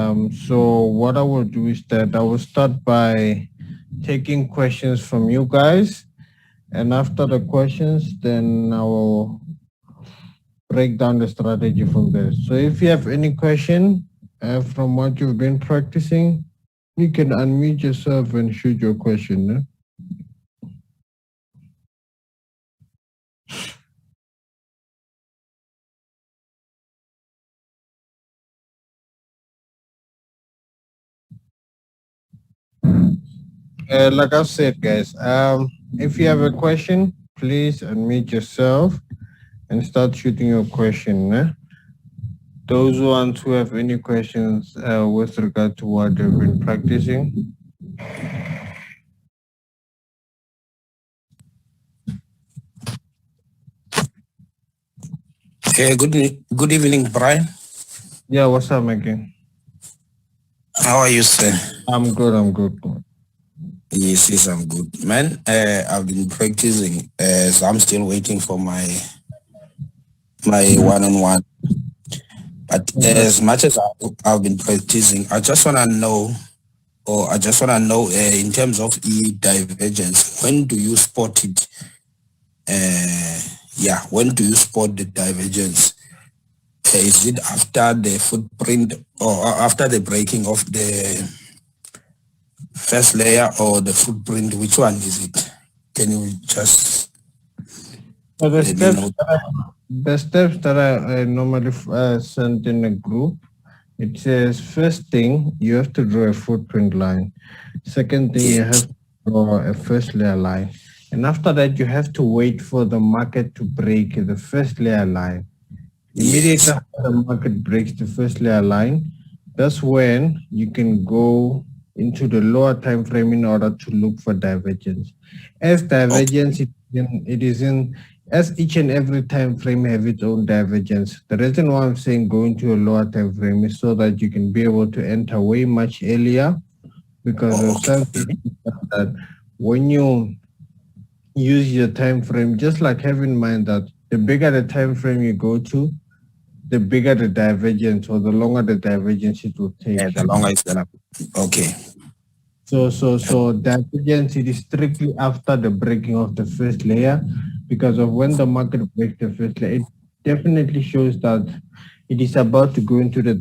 So what I will do is that I will start by taking questions from you guys, and after the questions, then I will break down the strategy from there. So if you have any question from what you've been practicing, you can unmute yourself and shoot your question. Like I said, guys, if you have a question, please unmute yourself and start shooting your question. Those ones who have any questions with regard to what they've been practicing. Good evening, Brian. Yeah, what's up, Megan? How are you, sir? I'm good, I'm good. Yes, I'm good. Man, I've been practicing, so I'm still waiting for my one-on-one. But Okay. as much as I've been practicing, I just want to know, in terms of divergence, when do you spot it? When do you spot the divergence? Is it after the footprint or after the breaking of the first layer or the footprint? Which one is it? Can you just So let me know? the steps that I normally send in a group, it says first thing you have to draw a footprint line. Second thing you Yes. have to draw a first layer line, and after that you have to wait for the market to break the first layer line. Immediately Yes. after the market breaks the first layer line, that's when you can go into the lower time frame in order to look for divergence. As Okay. divergence, it is in as each and every time frame have its own divergence. The reason why I'm saying go into a lower time frame is so that you can be able to enter way much earlier, because of Okay. something that when you use your time frame, just like have in mind that the bigger the time frame you go to, the bigger the divergence or the longer the divergence it will take. Yeah, the longer it's gonna be. Okay. So divergence, it is strictly after the breaking of the first layer, because of when the market breaks the first layer, it definitely shows that it is about to go into the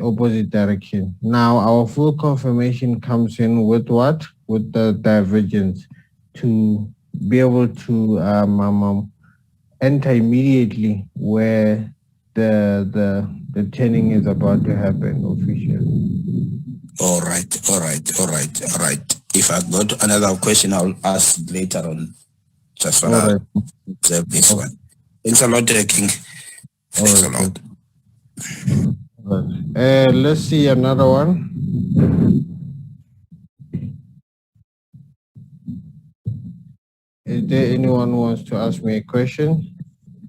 opposite direction. Now our full confirmation comes in with what? With the divergence, to be able to enter immediately where the turning is about to happen officially. All right. All right. All right. All right. If I got another question, I'll ask later on. Just All wanna right. observe this Okay. one. Thanks a lot, King. All Thanks a right. lot. All right. Let's see another one. Is there anyone who wants to ask me a question?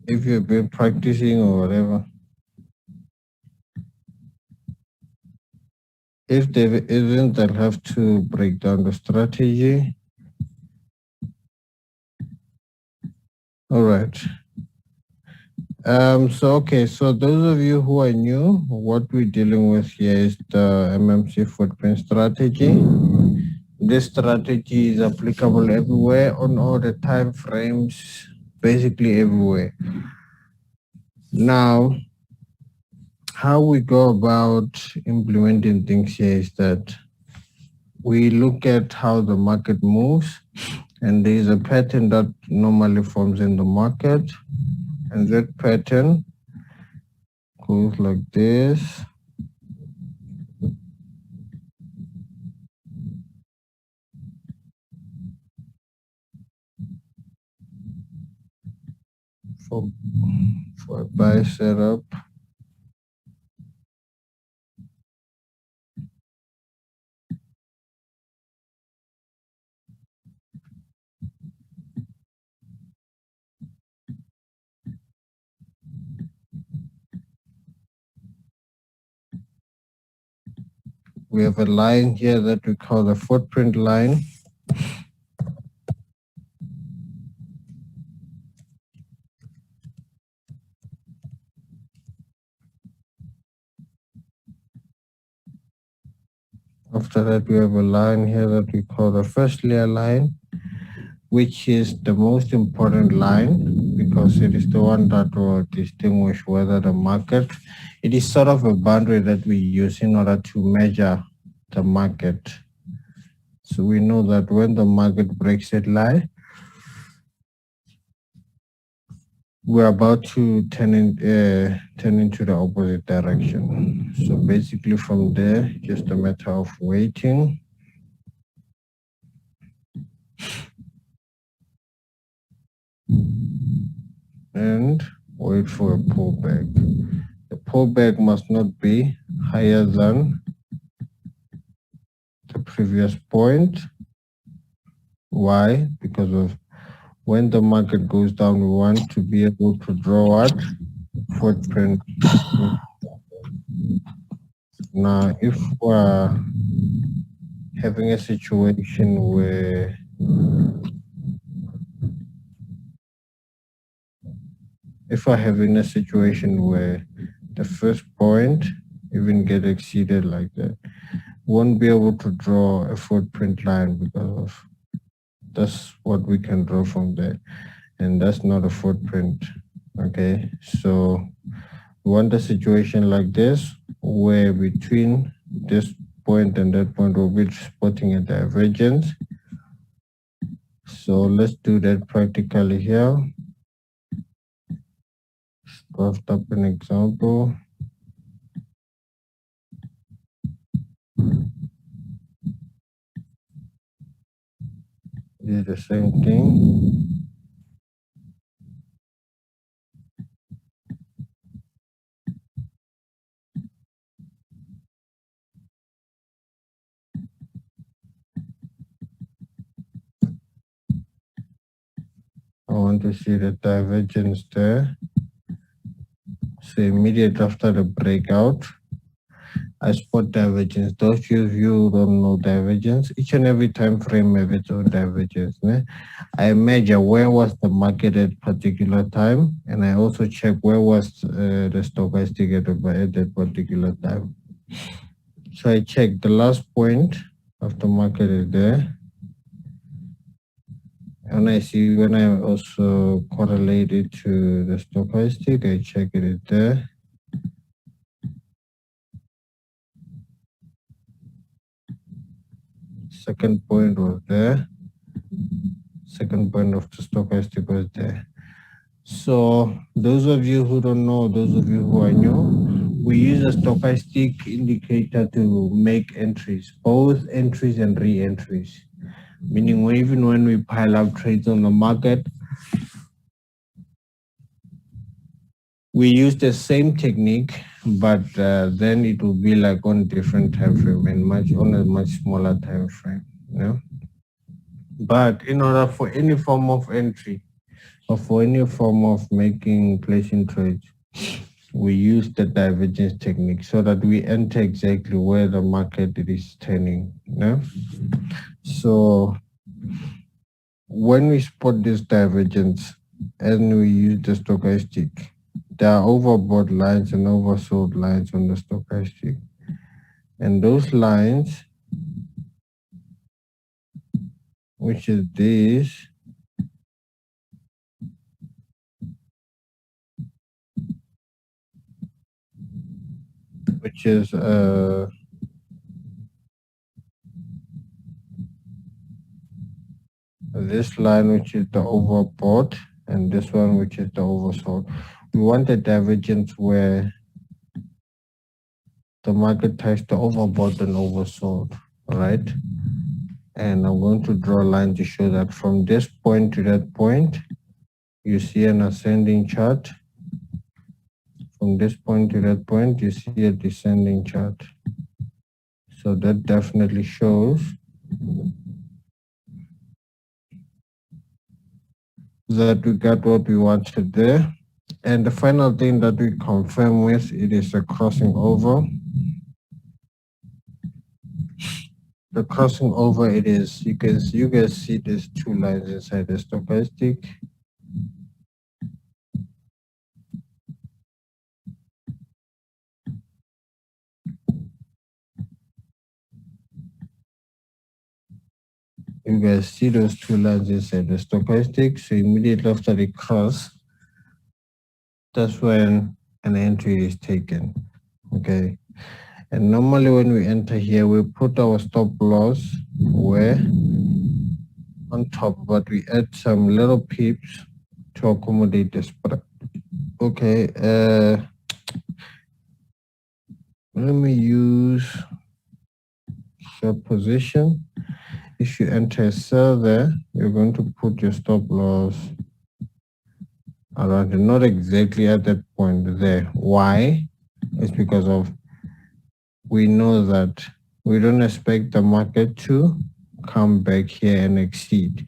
If you've been practicing or whatever. If there isn't, I'll have to break down the strategy. All right. So those of you who are new, what we're dealing with here is the MMC footprint strategy. This strategy is applicable everywhere on all the time frames, basically everywhere. Now, how we go about implementing things here is that we look at how the market moves, and there is a pattern that normally forms in the market, and that pattern goes like this. For, for a buy setup, we have a line here that we call the footprint line. After that, we have a line here that we call the first layer line, which is the most important line because it is the one that will distinguish whether the market, it is sort of a boundary that we use in order to measure the market. So we know that when the market breaks that line, we're about to turn into the opposite direction. So basically from there, just a matter of waiting. And wait for a pullback. The pullback must not be higher than the previous point. Why? Because of when the market goes down, we want to be able to draw what? Footprint. Now, if we're having a situation where the first point even get exceeded like that, won't be able to draw a footprint line because of that's what we can draw from there, and that's not a footprint. Okay, so we want a situation like this where between this point and that point we'll be spotting a divergence. So let's do that practically here. Draft up an example. Do the same thing. I want to see the divergence there. So immediately after the breakout, I spot divergence. Those of you who don't know divergence, each and every time frame have its own divergence. I measure where was the market at particular time, and I also check where was the stochastic at that particular time. So I check the last point of the market is there. And I see when I also correlate it to the stochastic, I check it is there. Second point was there. Second point of the stochastic was there. So those of you who don't know, those of you who are new, we use a stochastic indicator to make entries, both entries and re-entries. Meaning even when we pile up trades on the market, we use the same technique, but then it will be like on different time frame and on a much smaller time frame. But in order for any form of entry or for any form of placing trades, we use the divergence technique so that we enter exactly where the market is turning. So when we spot this divergence and we use the stochastic, there are overbought lines and oversold lines on the stochastic. And those lines, which is this, which is this line, which is the overbought, and this one, which is the oversold. We want a divergence where the market tries to overbought and oversold, all right? And I'm going to draw a line to show that from this point to that point, you see an ascending chart. From this point to that point, you see a descending chart. So that definitely shows that we got what we wanted there. And the final thing that we confirm with, it is a crossing over. The crossing over, it is, you guys see these two lines inside the stochastic. You guys see those two lines inside the stochastic. So immediately after the cross, that's when an entry is taken. Okay. And normally when we enter here, we put our stop loss where on top, but we add some little pips to accommodate the spread. Okay. Let me use short position. If you enter a sell there, you're going to put your stop loss around it, not exactly at that point there. Why? It's because of we know that we don't expect the market to come back here and exceed,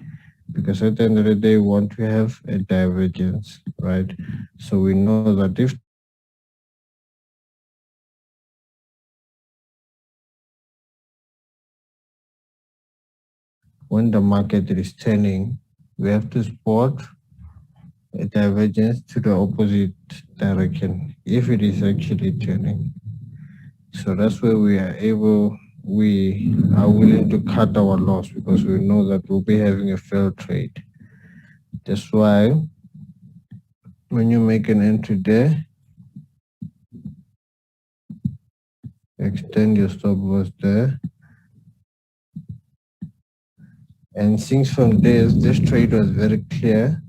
because at the end of the day we want to have a divergence, right? So we know that if when the market is turning, we have to spot a divergence to the opposite direction if it is actually turning. So that's where we are willing to cut our loss, because we know that we'll be having a failed trade. That's why when you make an entry there, extend your stop loss there. And since from this trade was very clear,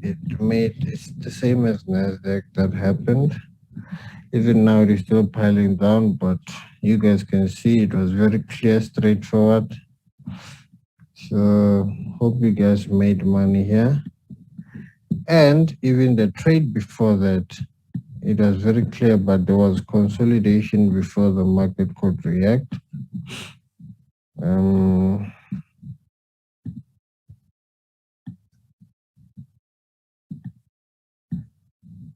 it's the same as Nasdaq that happened. Even now it is still piling down, but you guys can see it was very clear, straightforward. So hope you guys made money here. And even the trade before that, it was very clear, but there was consolidation before the market could react.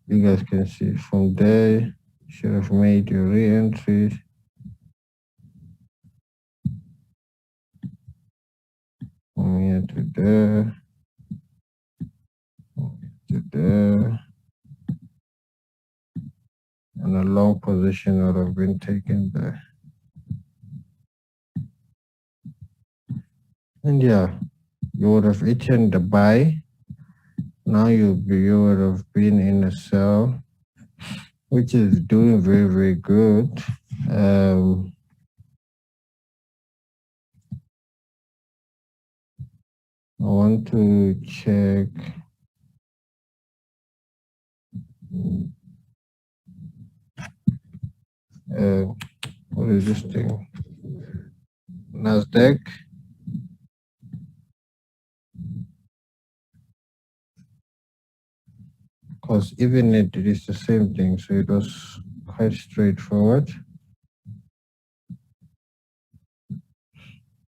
You guys can see from there, you should have made your re-entries. From here to there, to there. And a long position would have been taken there. And yeah, you would have eaten the buy. Now you would have been in a sell, which is doing very, very good. I want to check. What is this thing? Nasdaq. Because even it is the same thing, so it was quite straightforward.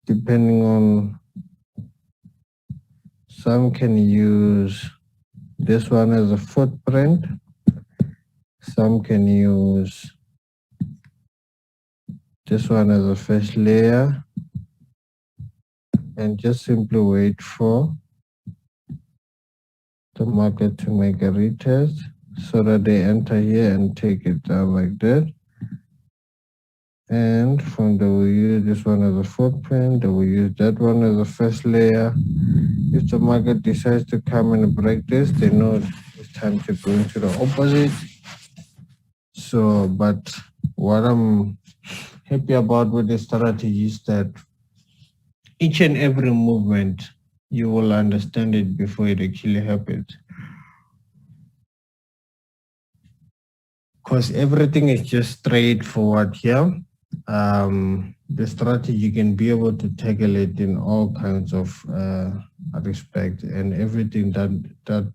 Depending on, some can use this one as a footprint, some can use this one as a first layer, and just simply wait for the market to make a retest so that they enter here and take it down like that. And from there we use this one as a footprint, then we use that one as a first layer. If the market decides to come and break this, they know it's time to go into the opposite. So, but what I'm happy about with this strategy is that each and every movement, you will understand it before it actually happens. Because everything is just straightforward here. The strategy, you can be able to tackle it in all kinds of respect, and everything that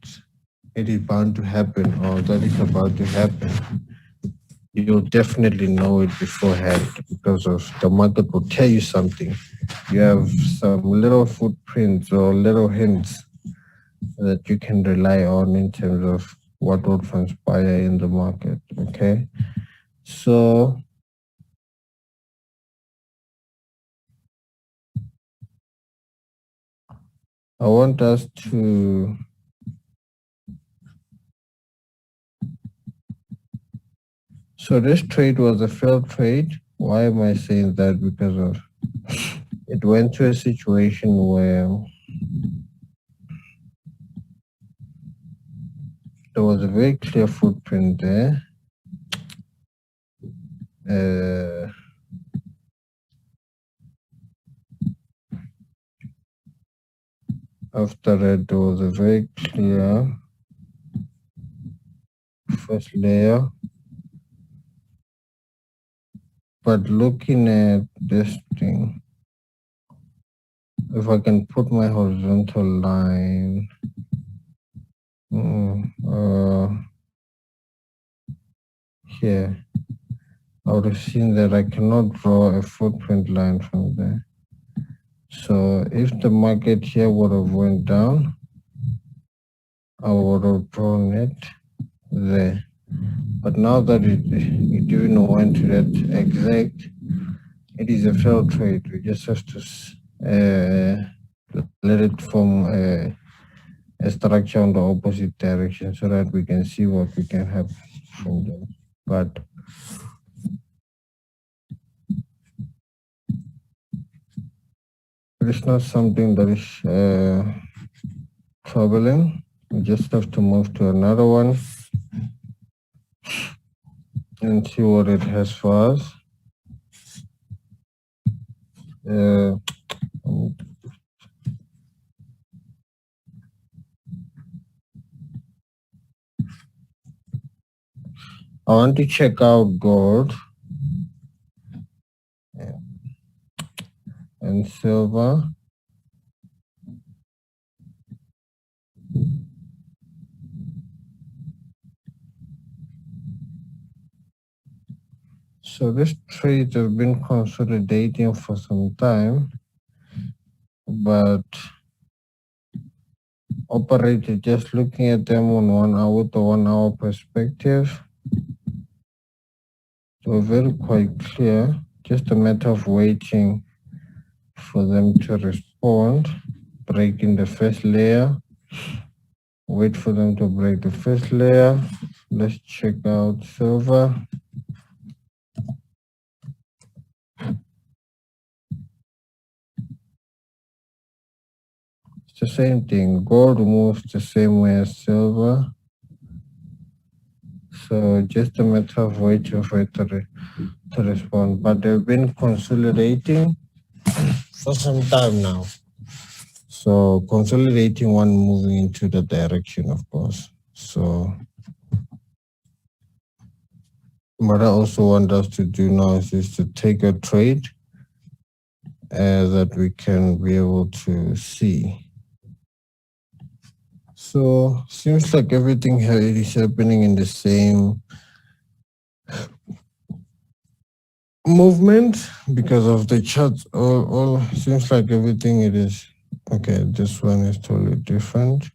it is bound to happen or that is about to happen, you'll definitely know it beforehand, because of the market will tell you something. You have some little footprints or little hints that you can rely on in terms of what will transpire in the market. Okay, so I want us to so this trade was a failed trade. Why am I saying that? Because of it went to a situation where there was a very clear footprint there. After that, there was a very clear first layer. But looking at this thing, if I can put my horizontal line, here, I would have seen that I cannot draw a footprint line from there. So if the market here would have went down, I would have drawn it there. But now that it even went to that exact, it is a failed trade. We just have to let it form a structure on the opposite direction so that we can see what we can have from there. But it's not something that is troubling. We just have to move to another one and see what it has for us. I want to check out gold and silver. So these trades have been consolidating for some time, but operated just looking at them on 1 hour with a 1 hour perspective. They were very quite clear, just a matter of waiting for them to respond, breaking the first layer, wait for them to break the first layer. Let's check out silver. It's the same thing. Gold moves the same way as silver. So just a matter of waiting for it to respond. But they've been consolidating for some time now. So consolidating one moving into the direction, of course. So what I also want us to do now is to take a trade that we can be able to see. So seems like everything here is happening in the same movement because of the charts. All seems like everything it is. Okay, this one is totally different.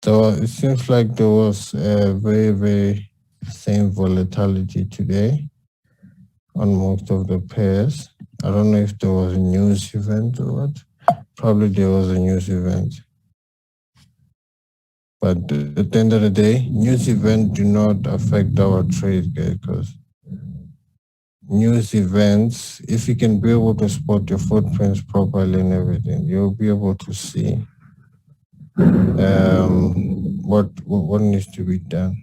So it seems like there was a very same volatility today on most of the pairs. I don't know if there was a news event or what. Probably there was a news event. But at the end of the day, news events do not affect our trade, because news events, if you can be able to spot your footprints properly and everything, you'll be able to see what needs to be done.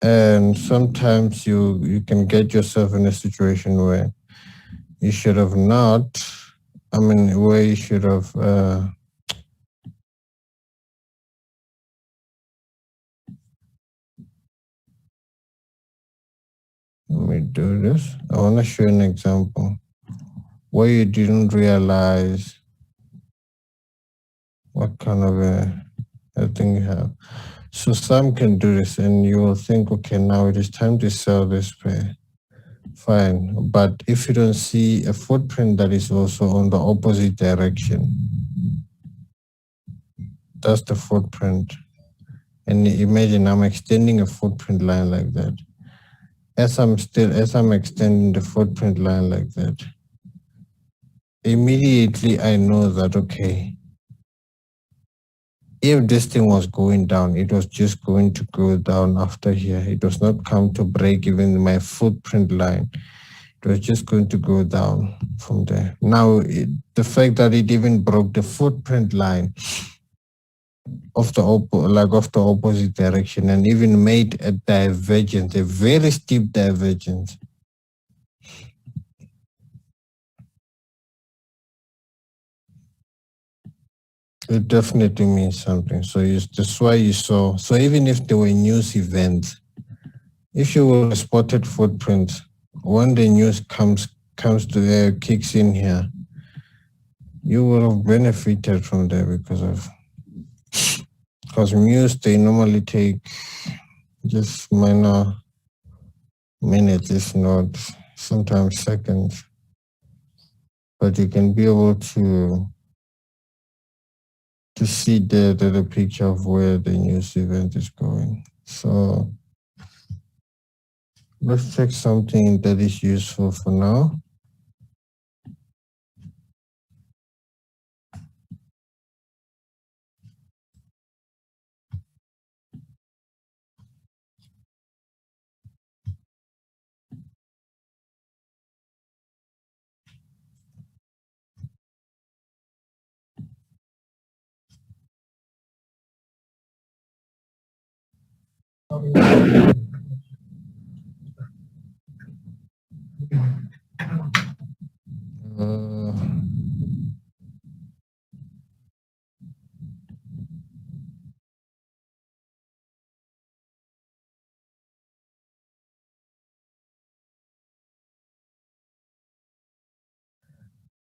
And sometimes you can get yourself in a situation where you should have not, where you should have let me do this. I want to show you an example where you didn't realize what kind of a thing you have. So some can do this and you will think, okay, now it is time to sell this pair. Fine. But if you don't see a footprint that is also on the opposite direction, that's the footprint. And imagine I'm extending a footprint line like that. As I'm extending the footprint line like that, immediately I know that, okay, if this thing was going down, it was just going to go down after here. It was not come to break even my footprint line. It was just going to go down from there. Now, the fact that it even broke the footprint line of the of the opposite direction and even made a divergence, a very steep divergence. It definitely means something. So that's why you saw. So even if there were news events, if you would have spotted footprints when the news comes to kicks in here, you would have benefited from there because news they normally take just minor minutes, if not sometimes seconds. But you can be able to see the picture of where the news event is going. So let's check something that is useful for now.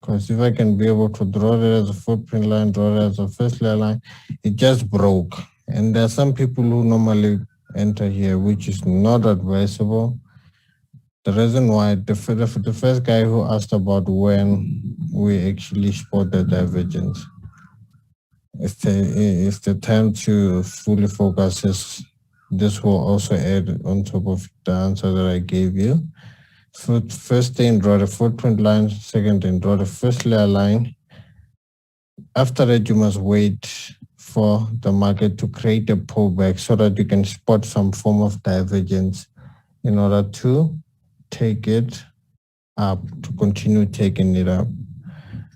Because if I can be able to draw it as a footprint line, draw it as a first layer line, it just broke. And there are some people who normally enter here, which is not advisable. The reason why the first guy who asked about when we actually spot the divergence, it's the time to fully focus. This will also add on top of the answer that I gave you. First thing, draw the footprint line. Second thing, draw the first layer line. After that, you must wait for the market to create a pullback so that you can spot some form of divergence in order to take it up, to continue taking it up.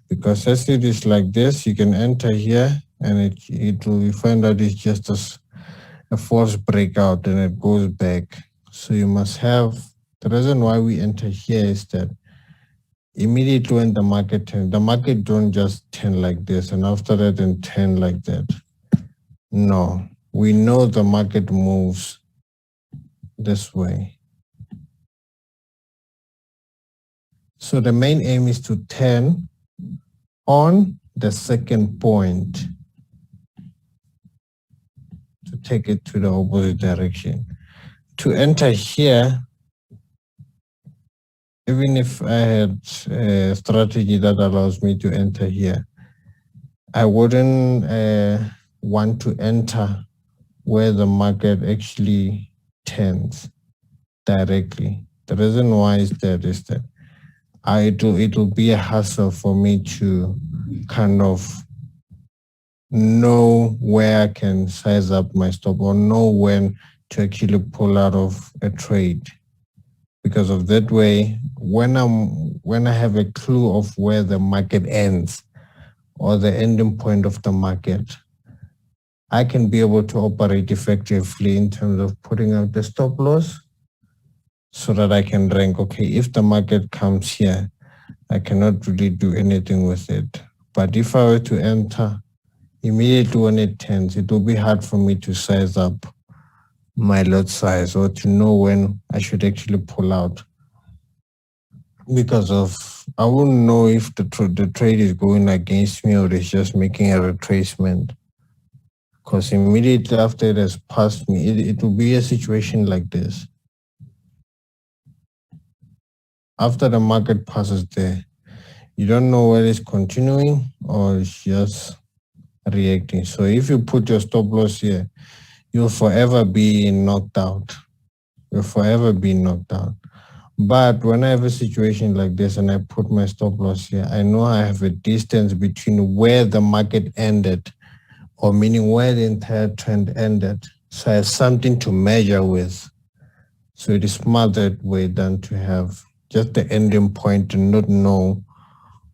Because as it is like this, you can enter here and it will find out it's just a false breakout and it goes back. So you must have, the reason why we enter here is that immediately when the market don't just turn like this and after that and turn like that. No, we know the market moves this way. So the main aim is to turn on the second point to take it to the opposite direction. To enter here, even if I had a strategy that allows me to enter here, I wouldn't want to enter where the market actually turns directly. The reason why is that it'll be a hassle for me to kind of know where I can size up my stop or know when to actually pull out of a trade. Because of that way, when I have a clue of where the market ends or the ending point of the market, I can be able to operate effectively in terms of putting out the stop loss so that I can rank, okay, if the market comes here, I cannot really do anything with it. But if I were to enter immediately when it turns, it will be hard for me to size up my lot size or to know when I should actually pull out. Because I wouldn't know if the trade is going against me or it's just making a retracement. Because immediately after it has passed me, it will be a situation like this. After the market passes there, you don't know whether it's continuing or it's just reacting. So if you put your stop loss here, you'll forever be knocked out. You'll forever be knocked out. But when I have a situation like this and I put my stop loss here, I know I have a distance between where the market ended or meaning where the entire trend ended. So I have something to measure with. So it is smarter way than to have just the ending point and not know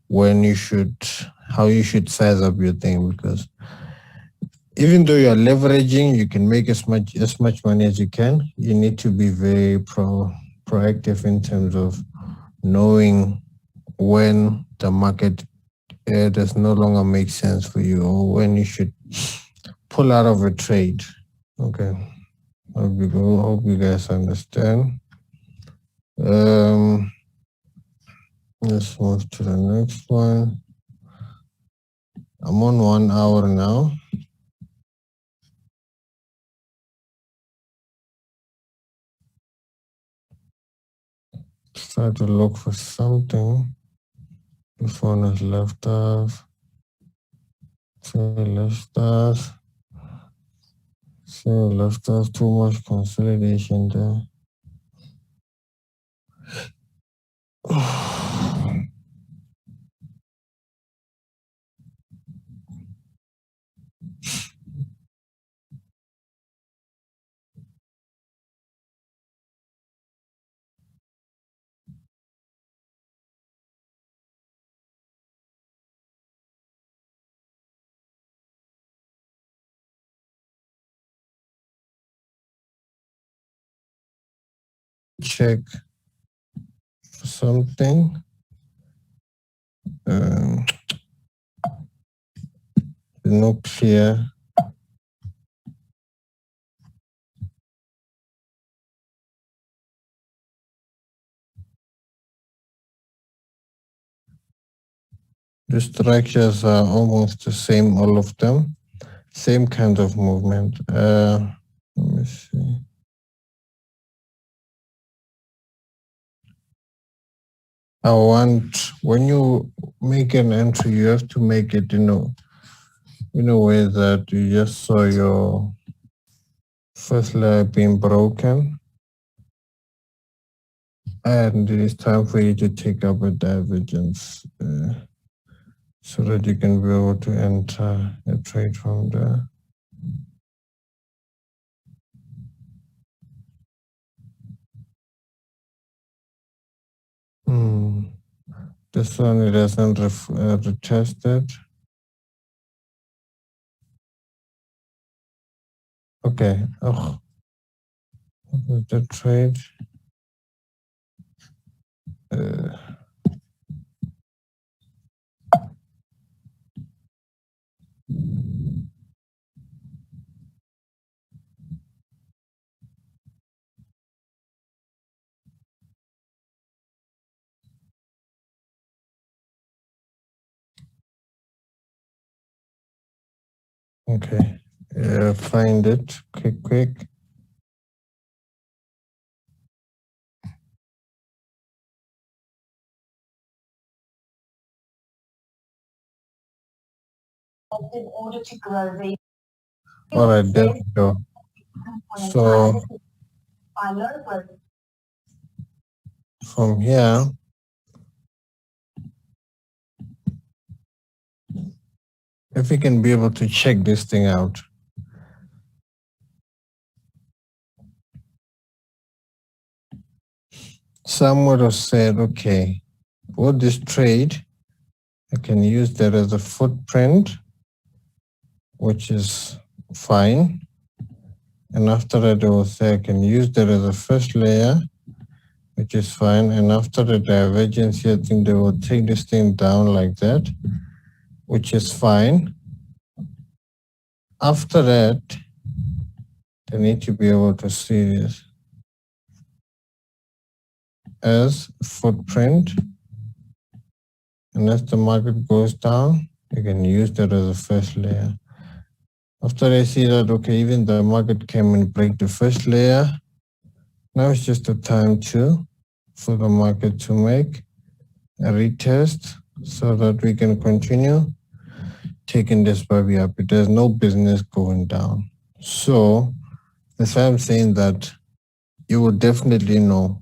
when you should, how you should size up your thing, because even though you are leveraging, you can make as much money as you can. You need to be very proactive in terms of knowing when the market does no longer make sense for you, or when you should pull out of a trade. Okay, hope you guys understand. Um, let's move to the next one. I'm on 1 hour now. Try to look for something. The phone has left off. Left us. So left us too much consolidation there. Check for something. No clear. The structures are almost the same, all of them. Same kind of movement. Let me see. I want, when you make an entry, you have to make it, in a way that you just saw your first layer being broken. And it is time for you to take up a divergence so that you can be able to enter a trade from there. This one, it hasn't retested. Okay. Oh, the trade. Okay. Find it quick. In order to grow the All right, there we go. So I learned where from here, if we can be able to check this thing out. Some would have said, okay, for this trade, I can use that as a footprint, which is fine. And after that, they will say I can use that as a first layer, which is fine. And after the divergence here, I think they will take this thing down like that, which is fine. After that, they need to be able to see this as footprint. And as the market goes down, you can use that as a first layer. After they see that, okay, even the market came and break the first layer, now it's just the time for the market to make a retest so that we can continue taking this baby up. There's no business going down. So that's why I'm saying that you will definitely know,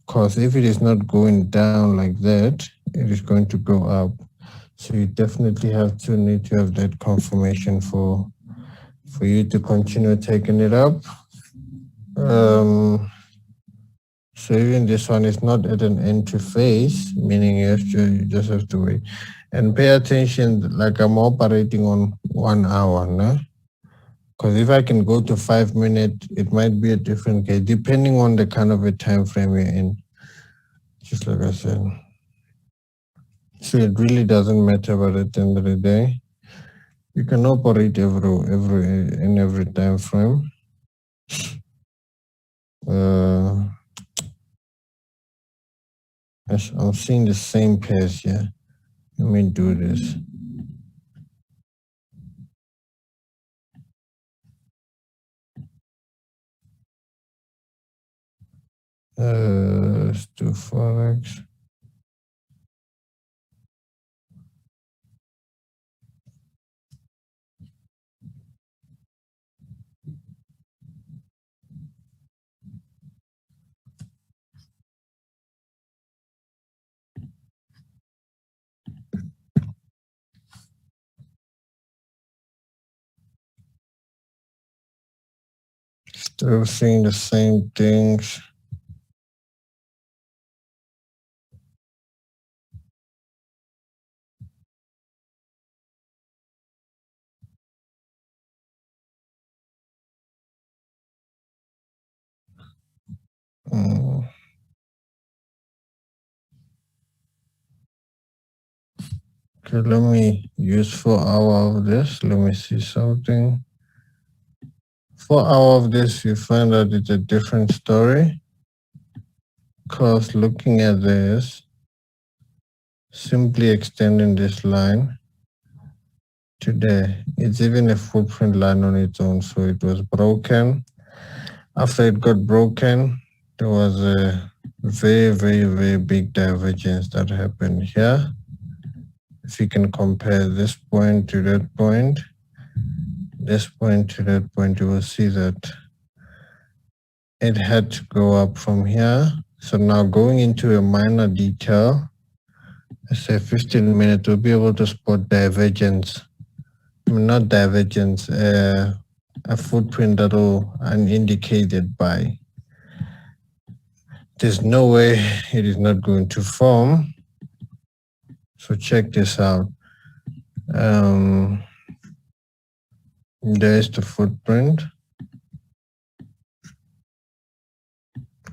because if it is not going down like that, it is going to go up. So you definitely need to have that confirmation for you to continue taking it up. So even this one is not at an entry phase, meaning you just have to wait. And pay attention, like I'm operating on 1 hour, no? Because if I can go to 5 minutes, it might be a different case, depending on the kind of a time frame you're in. Just like I said. So it really doesn't matter, but at the end of the day, you can operate in every time frame. I'm seeing the same pairs here. Let me do this. Let's do Forex. Still seeing the same things. Okay, let me use 4 hours of this. Let me see something. 4 hours of this, you find out it's a different story. Because looking at this, simply extending this line today, it's even a footprint line on its own. So it was broken. After it got broken, there was a very big divergence that happened here. If you can compare this point to that point, this point to that point, you will see that it had to go up from here. So now going into a minor detail, let's say 15 minutes, we'll be able to spot divergence. I mean, not divergence, a footprint that will unindicated by. There's no way it is not going to form. So check this out. There's the footprint.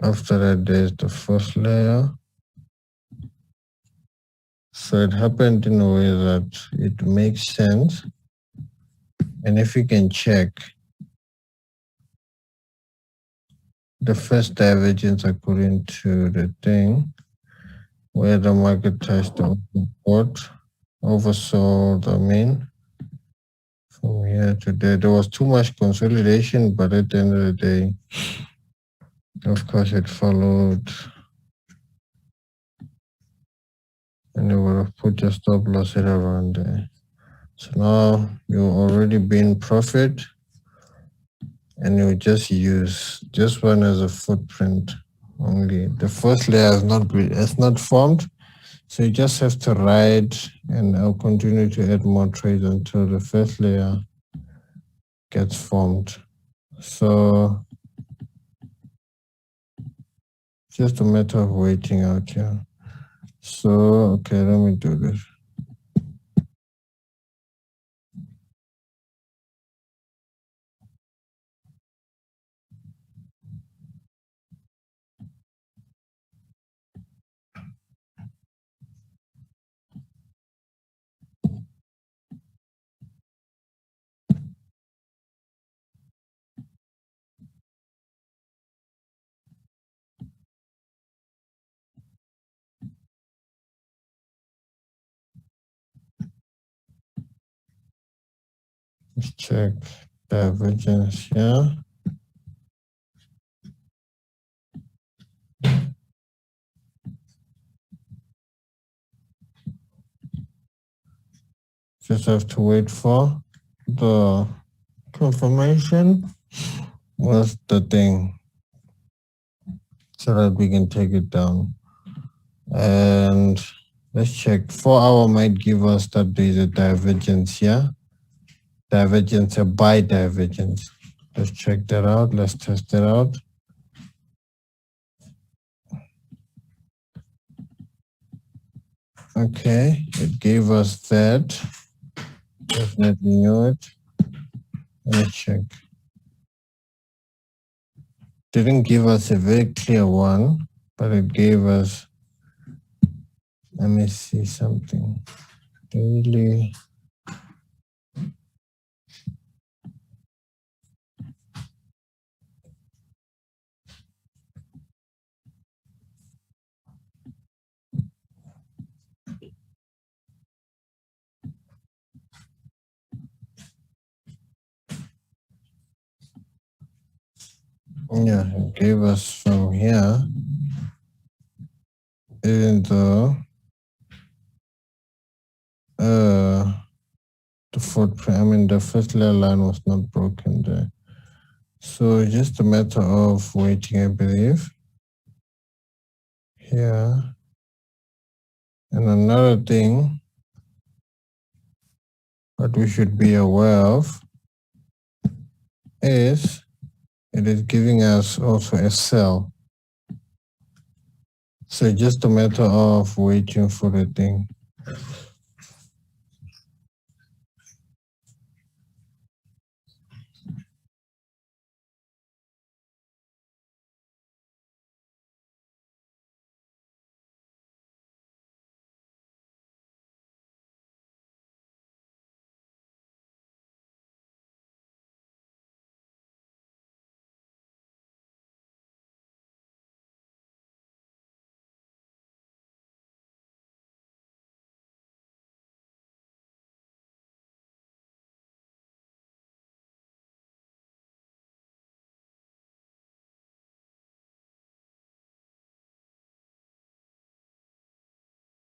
After that, there's the first layer. So it happened in a way that it makes sense. And if you can check the first divergence according to the thing, where the market touched the oversold, from here to there. There was too much consolidation, but at the end of the day, of course, it followed. And you would have put your stop loss at around there. So now you already be in profit, and you just use this one as a footprint only. The first layer has not formed, so you just have to ride, and I'll continue to add more trades until the first layer gets formed. So just a matter of waiting out here. So okay, let me do this. Let's check divergence here. Just have to wait for the confirmation. What's the thing? So that we can take it down. And Let's check. 4 hour might give us that there is a divergence here. Divergence, a buy divergence. Let's check that out. Let's test it out. Okay, it gave us that. Definitely knew it. Let me check. Didn't give us a very clear one, but it gave us, let me see something. Daily. Yeah, it gave us from here, even though the footprint, I mean the first layer line was not broken there. So it's just a matter of waiting, I believe. Here. And another thing that we should be aware of is it is giving us also a sell. So just a matter of waiting for the thing.